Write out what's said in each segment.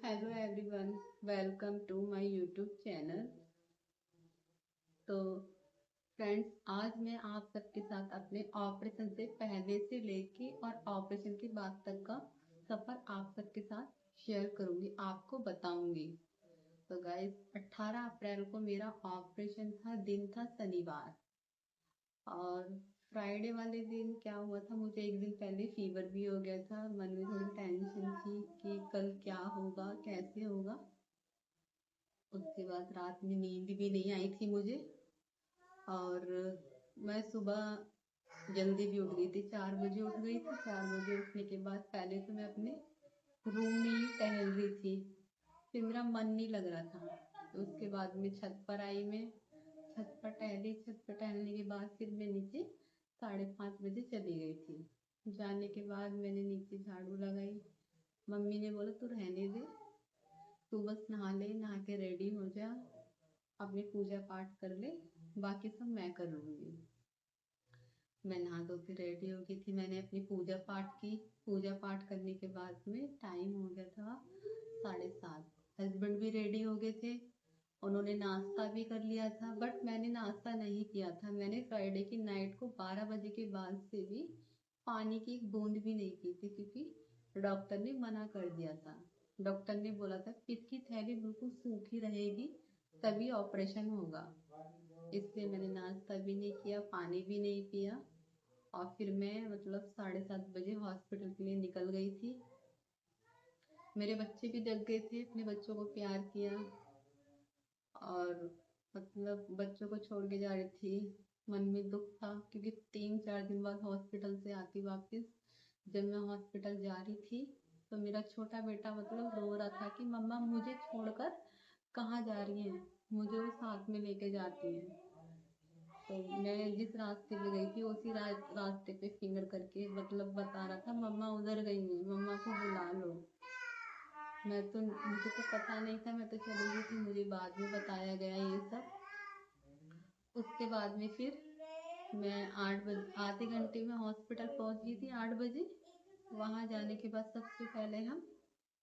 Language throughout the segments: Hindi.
Hello everyone, welcome to my YouTube channel. तो फ्रेंड्स, आज मैं आप सबके साथ अपने ऑपरेशन से पहले से लेके और ऑपरेशन के बाद तक का सफ़र आप सबके साथ शेयर करूंगी, आपको बताऊंगी। तो गाइस, 18 अप्रैल को मेरा ऑपरेशन था, दिन था शनिवार। और फ्राइडे वाले दिन क्या हुआ था, मुझे एक दिन पहले फीवर भी हो गया था। मन में थोड़ी टेंशन थी कि कल क्या होगा, कैसे होगा। उसके बाद रात में नींद भी नहीं आई थी मुझे। और मैं सुबह जल्दी भी उठ गई थी, 4 बजे उठ गई थी। 4 बजे उठने के बाद पहले तो मैं अपने रूम में ही टहल रही थी, फिर मेरा मन नहीं लग रहा था। तो उसके बाद में छत पर आई, मैं छत पर टहली। छत पर टहलने के बाद फिर मैं नीचे 5:30 बजे चली गई थी। जाने के बाद मैंने नीचे झाड़ू लगाई। मम्मी ने बोला तू रहने दे, तू बस नहा ले, नहा के रेडी हो जा, अपनी पूजा पाठ कर ले, बाकी सब मैं कर लूँगी। मैं नहा धो के रेडी हो गई थी, मैंने अपनी पूजा पाठ की। पूजा पाठ करने के बाद में टाइम हो गया था 7:30। हस्बैंड भी रेडी हो गए थे, उन्होंने नाश्ता भी कर लिया था, बट मैंने नाश्ता नहीं किया था। मैंने फ्राइडे की नाइट को 12 बजे के बाद से भी पानी की एक बूंद भी नहीं पी थी, क्योंकि डॉक्टर ने मना कर दिया था। डॉक्टर ने बोला था पित्त की थैली बिल्कुल सूखी रहेगी तभी ऑपरेशन होगा। इसलिए मैंने नाश्ता भी नहीं किया, पानी भी नहीं पिया। और फिर मैं 7:30 बजे हॉस्पिटल के लिए निकल गई थी। मेरे बच्चे भी जग गए थे, अपने बच्चों को प्यार किया और बच्चों को छोड़ के जा रही थी। मन में दुख था, क्योंकि 3-4 दिन बाद हॉस्पिटल से आती वापस। जब मैं हॉस्पिटल जा रही थी तो मेरा छोटा बेटा रो रहा था कि मम्मा मुझे छोड़कर कहाँ जा रही हैं, मुझे वो साथ में लेके जाती हैं। तो मैं जिस रास्ते पे गई थी उसी रास्ते पे फिंगर करके बता रहा था मम्मा उधर गई हैं, मम्मा को बुला लो। मुझे तो पता नहीं था, मैं तो चली गई थी, मुझे बाद में बताया गया ये सब। उसके बाद में फिर मैं 8 बजे, आधे घंटे में हॉस्पिटल पहुंच गई थी 8 बजे। वहां जाने के बाद सबसे पहले हम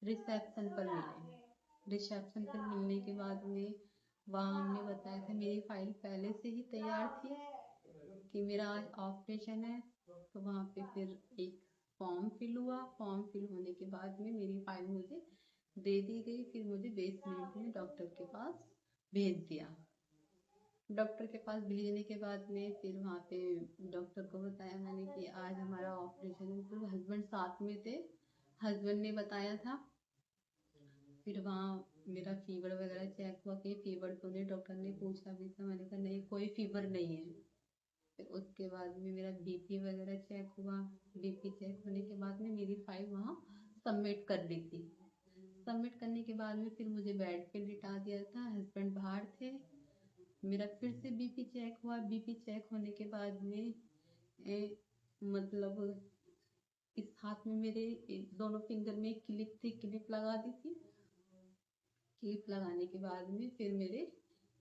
रिसेप्शन पर मिले। रिसेप्शन पर मिलने के बाद में वहाँ हमने बताया था, मेरी फाइल पहले से ही तैयार थी कि मेरा आज ऑपरेशन है। तो वहाँ पे फिर एक फॉर्म फिल हुआ। फॉर्म फिल होने के बाद में मेरी फाइल मुझे दे दी गई। फिर मुझे बेसमेंट में डॉक्टर के पास भेज दिया। डॉक्टर के पास भेजने के बाद में फिर वहाँ पे डॉक्टर को बताया मैंने कि आज हमारा ऑपरेशन है। तो हस्बैंड साथ में थे, हस्बैंड ने बताया था। फिर वहाँ मेरा फीवर वगैरह चेक हुआ कि फीवर तो नहीं, डॉक्टर ने पूछा भी था, मैंने कहा नहीं कोई फीवर नहीं है। फिर उसके बाद में मेरा बीपी वगैरह चेक हुआ। बीपी चेक होने के बाद में मेरी फाइल वहाँ सबमिट कर दी थी। सबमिट करने के बाद में फिर मुझे बेड पे लिटा दिया था, हस्बैंड बाहर थे। मेरा फिर से बीपी चेक हुआ। बीपी चेक होने के बाद में ए, मतलब इस हाथ में मेरे दोनों फिंगर में क्लिप थी, क्लिप लगा दी थी। क्लिप लगाने के बाद में फिर मेरे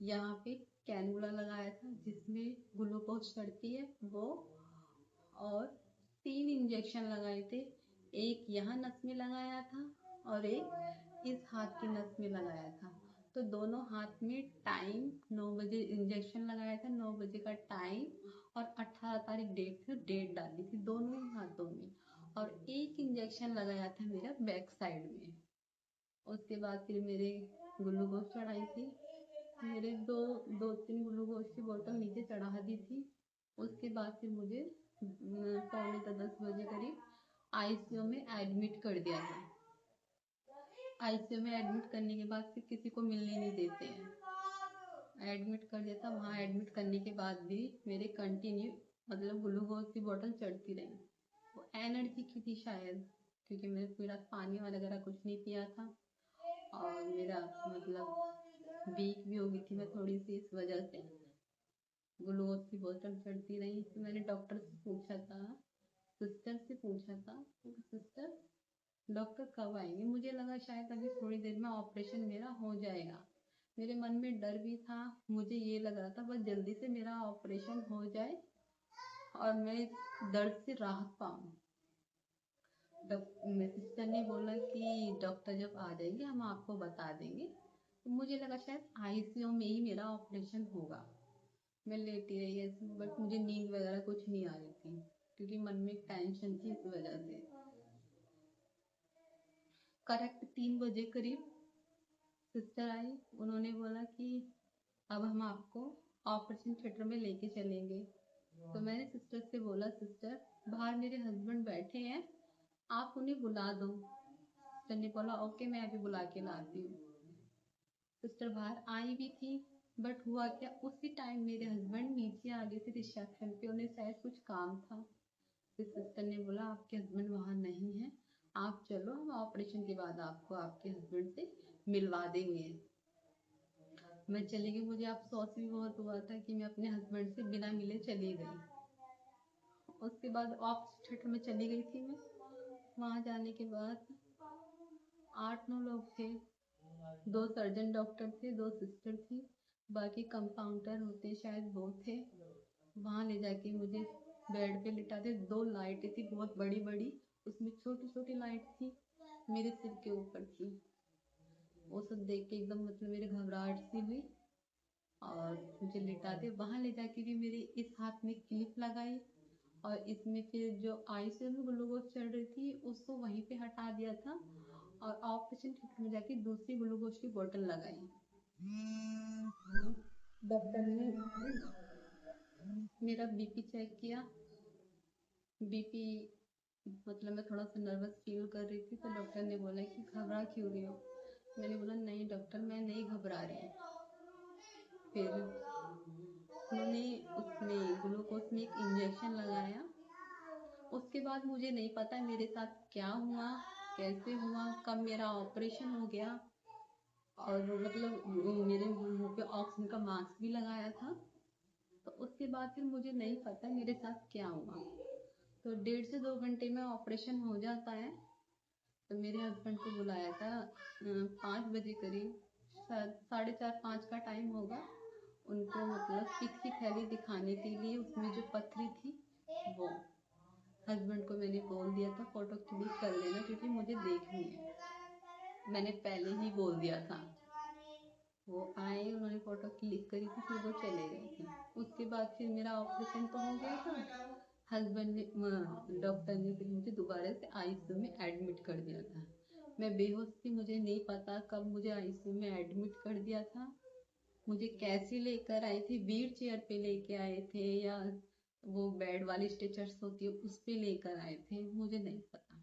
यहाँ पे कैनुला लगाया था, जिसमें ग्लूकोज चढ़ती है वो। और 3 इंजेक्शन लगाए थे, एक यहाँ नस में लगाया था और एक इस हाथ की नस में लगाया था। तो दोनों हाथ में टाइम 9 बजे इंजेक्शन लगाया था, 9 बजे का टाइम, और 18 तारीख डेट थी, डेट डाली थी दोनों ही हाथों में। और एक इंजेक्शन लगाया था मेरा बैक साइड में। उसके बाद फिर मेरे ग्लूकोज चढ़ाई थी, मेरे दो तीन ग्लूकोज की बोतल नीचे चढ़ा दी थी। उसके बाद फिर मुझे 9:45 बजे करीब आईसीयू में एडमिट कर दिया था। आईसीयू में एडमिट करने के बाद फिर किसी को मिलने नहीं देते हैं, एडमिट कर दिया था। वहाँ एडमिट करने के बाद भी मेरे कंटिन्यू ग्लूकोज की बोतल चढ़ती रही। वो एनर्जी की थी शायद, क्योंकि मैंने पूरी रात पानी वगैरह कुछ नहीं पिया था। और मेरा वीक भी हो गई थी मैं थोड़ी सी, इस वजह से ग्लूकोज की बोतल चढ़ती रही। तो मैंने डॉक्टर से पूछा था, सिस्टर से पूछा था, सिस्टर डॉक्टर कब आएंगे। मुझे लगा शायद अभी थोड़ी देर में ऑपरेशन मेरा हो जाएगा। मेरे मन में डर भी था, मुझे ये लग रहा था बस जल्दी से मेरा ऑपरेशन हो जाए और मैं इस दर्द से राहत पाऊँ। सिस्टर ने बोला कि डॉक्टर जब आ जाएंगे हम आपको बता देंगे। तो मुझे लगा शायद आईसीयू में ही मेरा ऑपरेशन होगा। मैं लेटी रही ऐसे, बट मुझे नींद वगैरह कुछ नहीं आ रही थी क्योंकि मन में टेंशन थी इस वजह से। करेक्ट 3 बजे करीब सिस्टर आई। उन्होंने बोला कि अब हम आपको ऑपरेशन थिएटर में लेके चलेंगे। तो मैंने सिस्टर से बोला, सिस्टर बाहर मेरे हस्बैंड बैठे हैं, आप उन्हें बुला दो। सिस्टर ने बोला ओके, मैं अभी बुला के लाती हूँ। सिस्टर बाहर आई भी थी, बट हुआ क्या, उसी टाइम मेरे हस्बैंड नीचे आ गए थे रिसेप्शन पे, उन्हें शायद कुछ काम था। फिर सिस्टर ने बोला आपके हस्बैंड वहाँ नहीं है, आप चलो, हम ऑपरेशन के बाद आपको आपके हस्बैंड से मिलवा देंगे। मैं चली गई। मुझे अफसोस भी बहुत हुआ था कि मैं अपने हस्बैंड से बिना मिले चली गई। उसके बाद ऑपरेशन थिएटर में चली गई थी मैं। वहाँ जाने के बाद 8-9 लोग थे, 2 सर्जन डॉक्टर थे, 2 सिस्टर थी, बाकी कंपाउंडर होते शायद वो थे। वहाँ ले जाके मुझे बेड पे लिटा दे। 2 लाइटें थी बहुत बड़ी बड़ी, उसमें छोटी छोटी लाइट थी, मेरे सिर के ऊपर थी। वो सब देख के एकदम मतलब मेरे घबराहट सी हुई और मुझे लिटा दे। वहाँ ले जाके भी मेरे इस हाथ में क्लिप लगाई और इसमें फिर जो आईसीयू में ग्लूकोज चढ़ रही थी उसको वहीं पे हटा दिया था और ऑपरेशन थिएटर में जाके दूसरी ग्लूकोज की बोतल लगाई। डॉक्टर ने मेरा बीपी चेक किया। बीपी मतलब मैं थोड़ा सा नर्वस फील कर रही थी, तो डॉक्टर ने बोला कि घबरा क्यों रही हो। मैंने बोला नहीं डॉक्टर, मैं नहीं घबरा रही। फिर उन्होंने उसमें ग्लूकोज में एक इंजेक्शन लगाया। उसके बाद मुझे नहीं पता मेरे साथ क्या हुआ, कैसे हुआ, कब मेरा ऑपरेशन हो गया। और मतलब मेरे मुंह पे ऑक्सीजन का मास्क भी लगाया था। तो उसके बाद फिर मुझे नहीं पता मेरे साथ क्या हुआ। तो 1.5 से 2 घंटे में ऑपरेशन हो जाता है। तो मेरे हस्बैंड को बुलाया था 5 बजे करीब, 4:30-5 का टाइम होगा। उनको मतलब पित्त की थैली दिखाने के लिए उसमें जो पथरी थी वो हस्बैंड को मैंने बोल दिया था फोटो क्लिक कर लेना क्योंकि मुझे देखनी है। मैंने पहले ही बोल दिया था। वो आए, उन्होंने फोटो क्लिक करी थी, फिर वो चले गए थे। उसके बाद फिर मेरा ऑपरेशन तो हो गया था। हस्बैंड ने डॉक्टर ने फिर मुझे दोबारा से आईसीयू में एडमिट कर दिया था। मैं बेहोश थी, मुझे नहीं पता कब मुझे आईसीयू में एडमिट कर दिया था। मुझे कैसे लेकर आए थे, व्हील चेयर पे लेके आए थे या वो बेड वाली स्ट्रेचर्स होती है उस पे लेकर आए थे, मुझे नहीं पता।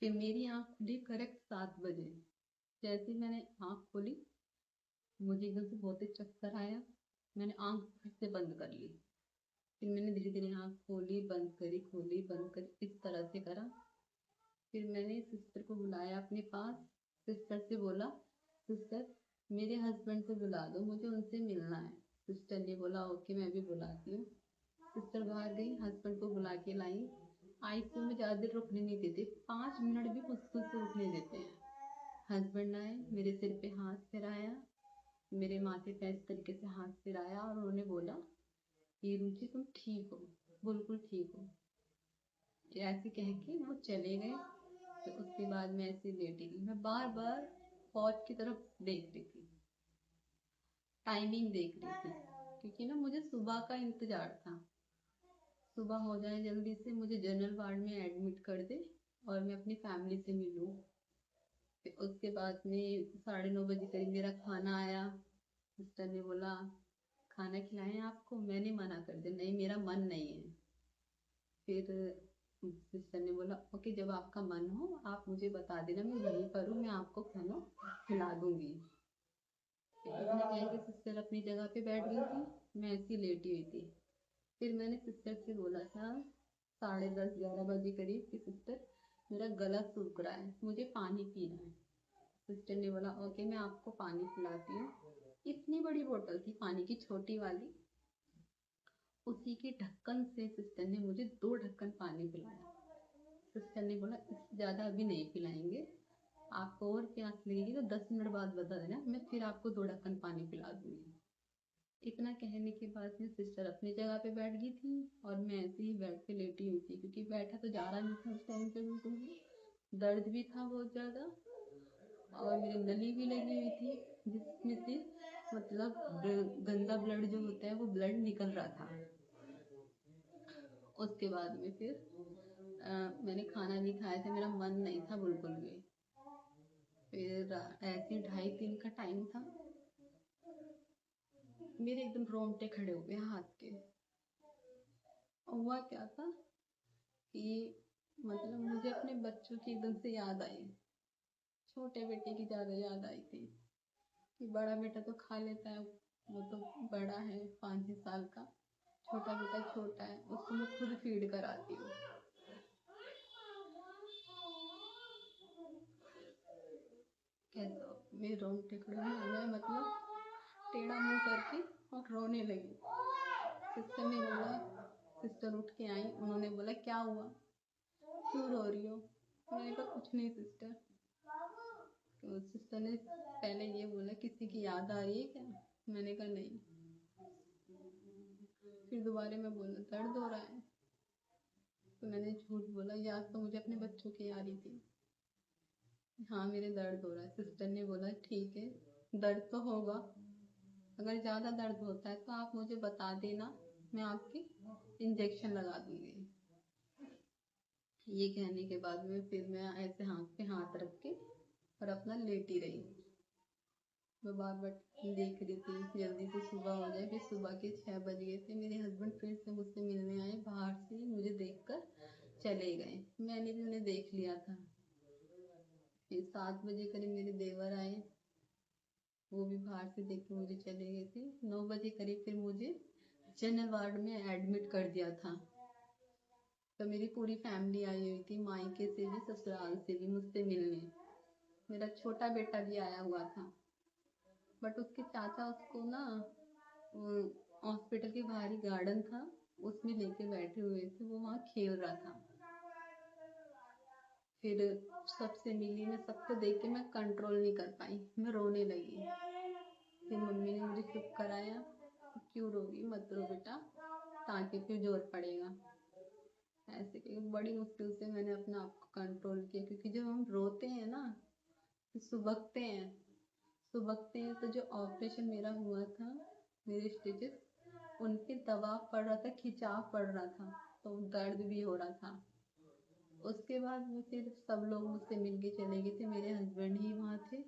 फिर मेरी आँख खुली करेक्ट 7 बजे। जैसे ही मैंने आँख खोली मुझे एकदम से बहुत ही चक्कर आया। मैंने आँख फिर से बंद कर ली। फिर मैंने धीरे धीरे आँख खोली बंद करी, खोली बंद करी, इस तरह से करा। फिर मैंने सिस्टर को बुलाया अपने पास। सिस्टर से बोला सिस्टर मेरे हस्बैंड को बुला दो, मुझे उनसे मिलना है। सिस्टर ने बोला ओके, मैं भी बुलाती हूँ। सिस्टर बाहर गई, हस्बैंड को बुला के लाई। आईसीयू में ज़्यादा देर रुकने नहीं देते, 5 मिनट भी मुश्किल से रुकने देते हैं। हस्बैंड आए, मेरे सिर पे हाथ फिराया, मेरे माथे पे इस तरीके से हाथ फिराया और उन्होंने बोला कि रुचि तुम ठीक हो, बिल्कुल ठीक हो। ऐसे कह के वो चले गए। तो उसके बाद मैं ऐसे लेटी रही। मैं बार बार वॉच की तरफ देख रही थी, टाइमिंग देख रही थी, क्योंकि ना मुझे सुबह का इंतजार था। सुबह हो जाए जल्दी से, मुझे जनरल वार्ड में एडमिट कर दे और मैं अपनी फैमिली से मिलूँ। फिर उसके बाद में 9:30 बजे करीब मेरा खाना आया। सिस्टर ने बोला खाना खिलाएं आपको, मैंने मना कर दिया नहीं मेरा मन नहीं है। फिर सिस्टर ने बोला ओके, जब आपका मन हो आप मुझे बता देना, मैं यहीं पर हूँ, मैं आपको खाना खिला दूंगी। इतना कह के सिस्टर अपनी जगह पे बैठ गई थी, मैं ऐसी लेटी हुई थी। फिर मैंने सिस्टर से बोला था 10:30-11 बजे करीब कि सिस्टर मेरा गला सूख रहा है, मुझे पानी पीना है। सिस्टर ने बोला ओके, मैं आपको पानी पिलाती हूँ। इतनी बड़ी बोतल थी पानी की, छोटी वाली, उसी के ढक्कन से सिस्टर ने मुझे 2 ढक्कन पानी पिलाया। सिस्टर ने बोला इससे ज़्यादा अभी नहीं पिलाएंगे, आपको और प्यास लगेगी तो 10 मिनट बाद बता देना, मैं फिर आपको 2 ढक्कन पानी पिला दूंगी। इतना कहने के बाद में सिस्टर अपनी जगह पे बैठ गई थी और मैं ऐसे ही बेड पे लेटी हुई थी, क्योंकि बैठा तो जा रहा नहीं था उस टाइम पे बिल्कुल भी। दर्द भी था बहुत ज़्यादा और मेरी नली भी लगी हुई थी, जिसमें से मतलब गंदा ब्लड जो होता है वो ब्लड निकल रहा था। उसके बाद में फिर मैंने खाना नहीं खाया था, मेरा मन नहीं था बिल्कुल भी। फिर ऐसे 2:30-3 का टाइम था, मेरे एकदम रोंगटे खड़े हो गए हाथ के। हुआ क्या था कि मतलब मुझे अपने बच्चों की एकदम से याद आई, छोटे बेटे की ज़्यादा याद आई थी कि बड़ा बेटा तो खा लेता है, वो तो बड़ा है 5-6 साल का, छोटा बेटा छोटा है, उसको मैं खुद फीड कराती हूँ। कैसा मेरे रोंगटे खड़े हो गए, मैं मतलब टेढ़ा मुंह करके और रोने लगी। सिस्टर ने बोला, सिस्टर उठ के आई, उन्होंने बोला क्या हुआ, क्यों रो रही हो? मैंने कहा कुछ नहीं सिस्टर। तो सिस्टर ने पहले ये बोला किसी की याद आ रही है क्या? मैंने कहा नहीं। फिर दोबारा मैं बोला दर्द हो रहा है, तो मैंने झूठ बोला याद तो मुझे अपने बच्चों की आ रही थी। हाँ मेरे दर्द हो रहा है। सिस्टर ने बोला ठीक है, दर्द तो होगा, अगर ज़्यादा दर्द होता है तो आप मुझे बता देना, मैं आपकी इंजेक्शन लगा दूंगी। ये कहने के बाद में फिर मैं ऐसे हाथ पे हाथ रख के और अपना लेटी रही। मैं बार बार देख रही थी जल्दी से सुबह हो जाए। फिर सुबह के 6 बज गए थे, मेरे हस्बैंड फिर से मुझसे मिलने आए, बाहर से मुझे देखकर चले गए, मैंने भी उन्हें देख लिया था। फिर 7 बजे करीब मेरे देवर आए, वो भी बाहर से देख के मुझे चले गए थे। 9 बजे करीब फिर मुझे जनरल वार्ड में एडमिट कर दिया था। तो मेरी पूरी फैमिली आई हुई थी, मायके से भी ससुराल से भी मुझसे मिलने। मेरा छोटा बेटा भी आया हुआ था, बट उसके चाचा उसको ना हॉस्पिटल के बाहर ही गार्डन था, उसमें लेके बैठे हुए थे, वो वहाँ खेल रहा था। फिर सबसे मिली, मैं सबको देख के मैं कंट्रोल नहीं कर पाई, मैं रोने लगी। फिर मम्मी ने मुझे चुप कराया, क्यों रो रही, मत रो बेटा, टाँके पे जोर पड़ेगा। ऐसे बड़ी मुश्किल से मैंने अपने आप को कंट्रोल किया, क्योंकि जब हम रोते हैं ना तो सुबकते हैं तो जो ऑपरेशन मेरा हुआ था, मेरे स्टिचेस उन पे दबाव पड़ रहा था, खिंचाव पड़ रहा था, तो दर्द भी हो रहा था। उसके बाद वो फिर सब लोग मुझसे मिल के चले गए थे, मेरे हस्बैंड ही वहाँ थे।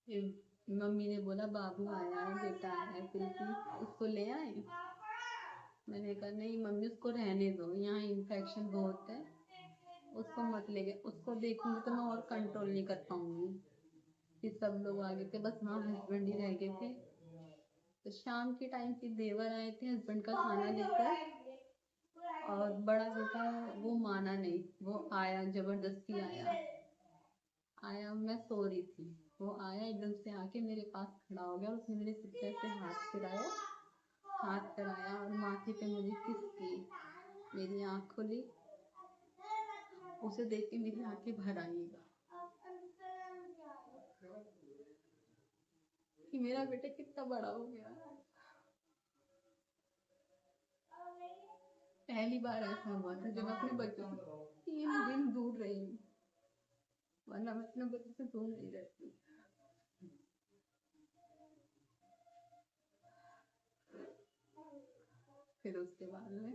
फिर मम्मी ने बोला बाबू आया है, बेटा आया है, प्रीति उसको ले आए। मैंने कहा नहीं मम्मी उसको रहने दो, यहाँ इन्फेक्शन बहुत है, उसको मत ले गए, उसको देखूंगी तो मैं और कंट्रोल नहीं कर पाऊंगी। फिर सब लोग आ गए थे, बस वहाँ हस्बैंड ही रह गए थे। तो शाम के टाइम फिर देवर आए थे हस्बैंड का खाना लेकर, और बड़ा बेटा वो माना नहीं, वो आया, जबरदस्ती आया। मैं सो रही थी, वो आया एकदम से आके मेरे पास खड़ा हो गया, उसने मेरे सिर से हाथ कराया और माथे पे मुझे किस की। मेरी आँख खुली, उसे देख के मेरी आंखें भर आई कि मेरा बेटा कितना बड़ा हो गया। पहली बार ऐसा हुआ था जब अपने बच्चों से 3 दिन दूर रही, वरना मैं अपने बच्चों से दूर नहीं रहती। फिर उसके बाद में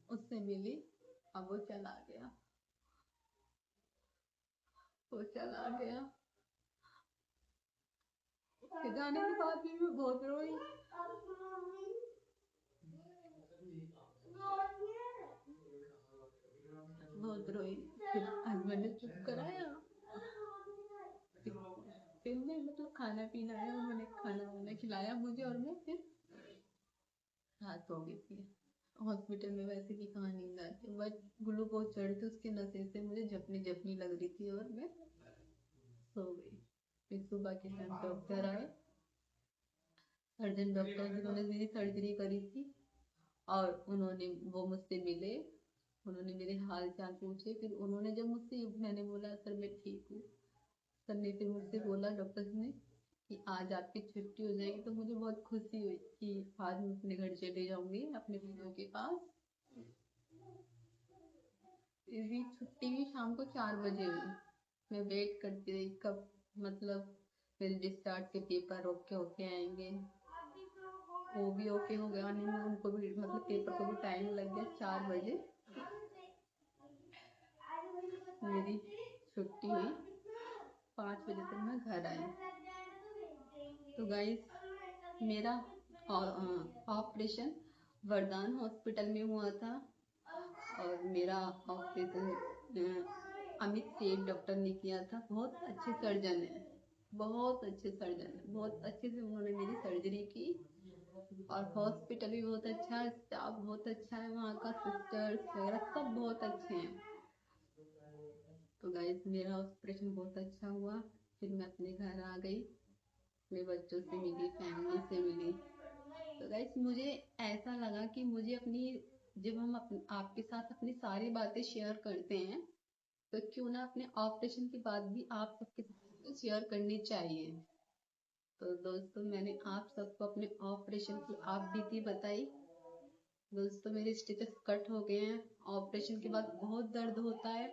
उससे मिली, अब वो चला गया। उसके जाने के बाद भी मैं बहुत रोई। फिर हस्बैंड ने चुप कराया, फिर मैं मतलब खाना पीना है, उन्होंने खाना वाना खिलाया मुझे, और मैं फिर रात हो गई थी। हॉस्पिटल में वैसे भी कहाँ नींद आती, बट ग्लूकोज चढ़ के उसके नशे से मुझे झपनी झपनी लग रही थी और मैं सो गई। फिर सुबह के टाइम डॉक्टर आए, सर्जन डॉक्टर जिन्होंने मेरी सर्जरी करी थी, और वो मुझसे मिले, उन्होंने मेरे हाल चाल पूछे। फिर उन्होंने जब मुझसे, मैंने बोला सर मैं ठीक हूँ, सर ने फिर मुझसे बोला, डॉक्टर ने कि आज आपकी छुट्टी हो जाएगी, तो मुझे बहुत खुशी हुई कि आज मैं अपने घर चले जाऊंगी, अपने भैया के पास। मेरी छुट्टी भी शाम को 4 बजे हुई। मैं वेट करती रही कब, मतलब मेरे डिस्चार्ज के पेपर ओके होके आएंगे। वो भी ओके हो गया, नहीं मैं उनको भी मतलब पेपर को भी टाइम लग गया। 4 बजे मेरी छुट्टी हुई, 5 बजे तक मैं घर आई। तो गाइस, मेरा ऑपरेशन वरदान हॉस्पिटल में हुआ था, और मेरा ऑपरेशन अमित सेठ डॉक्टर ने किया था। बहुत अच्छे सर्जन है, बहुत अच्छे सर्जन है, बहुत अच्छे से उन्होंने मेरी सर्जरी की। और हॉस्पिटल भी बहुत अच्छा है, स्टाफ बहुत अच्छा है, वहाँ का सिस्टर्स वगैरह सब बहुत अच्छे हैं। तो गाइस, मेरा ऑपरेशन बहुत अच्छा हुआ। फिर मैं अपने घर आ गई, अपने बच्चों से मिली, फैमिली से मिली। तो गाइस, मुझे ऐसा लगा कि मुझे अपनी, जब हम आपके साथ अपनी सारी बातें शेयर करते हैं, तो क्यों ना अपने ऑपरेशन के बाद भी आप सबके साथ शेयर करनी चाहिए। तो दोस्तों, मैंने आप सबको अपने ऑपरेशन की आप बीती बताई। दोस्तों, मेरे स्टिचेस कट हो गए हैं। ऑपरेशन के बाद बहुत दर्द होता है,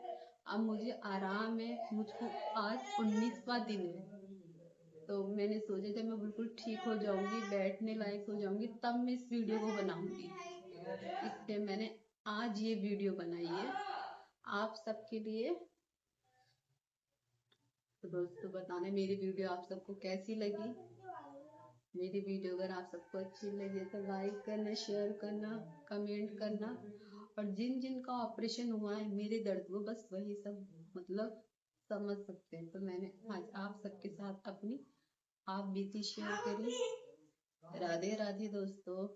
अब मुझे आराम है। मुझको आज 19वां दिन है। तो मैंने सोचा जब मैं बिल्कुल ठीक हो जाऊंगी, बैठने लायक हो जाऊंगी, तब मैं इस वीडियो को बनाऊंगी। इसलिए मैंने आज ये वीडियो बनाई है आप सबके लिए। तो दोस्तों, बताना मेरी वीडियो आप सबको कैसी लगी। मेरी वीडियो अगर आप सबको अच्छी लगे तो लाइक करना, शेयर करना, कमेंट करना। और जिन जिन का ऑपरेशन हुआ है मेरे दर्द को, बस वही सब मतलब समझ सकते हैं। तो मैंने आज आप सबके साथ अपनी आप बीती शेयर करी। राधे राधे दोस्तों।